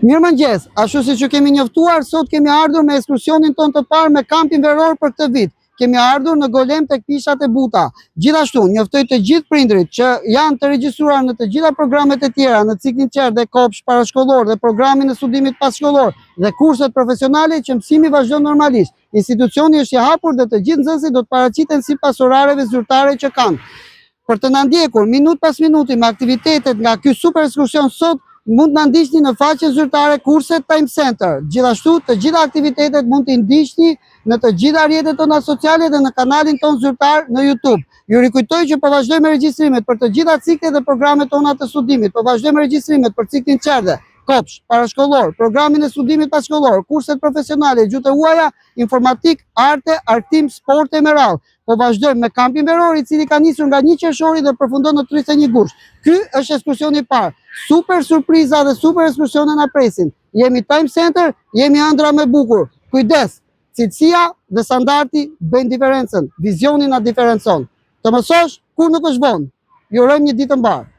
Mirëmëngjes, ashtu siç ju kemi njoftuar, sot kemi ardhur me ekskursionin ton të parë me kampin veror për këtë vit. Kemi ardhur në Golem tek Pishat e Buta. Gjithashtu, njoftoj të gjithë prindrit që janë të regjistruar në të gjitha programet e tjera, në ciklin qerë dhe kopsh parashkollor dhe programin e studimit passhkollor dhe kurset profesionale që mësimi vazhdon normalisht. Institucioni është i hapur dhe të gjithë nxënësit do të paraqiten sipas orareve zyrtare që kanë. Për të na ndjekur minut pas minuti me aktivitetet nga ky super ekskursion sot, mund të na ndiqni në faqen zyrtare Kurset Time Center. Gjithashtu, të gjitha aktivitetet mund t'i ndiqni në të gjitha rrjetet tona sociale dhe në kanalin ton zyrtar në YouTube. Ju rikujtoj që po vazhdojmë regjistrimet për të gjitha ciklet dhe programet tona të studimit. Po vazhdojmë regjistrimet për ciklin qerdhe, kopsh, parashkollor, programin e studimit passhkollor, kurset profesionale, gjuhë e huaja, informatik, arte, artim, sport e meral. Po vazhdojmë me kampin veror i cili ka nisur nga 1 qershori dhe përfundon në 31 gusht. Ky është ekskursioni i parë. Super surpriza dhe super ekskursione na presin. Jemi Time Center, jemi ëndra me bukur. Kujdes, cilësia dhe standardi bëjnë diferencën. Vizioni na diferencon. Të mësosh kur nuk është vonë. Ju urojmë një ditë të mbarë.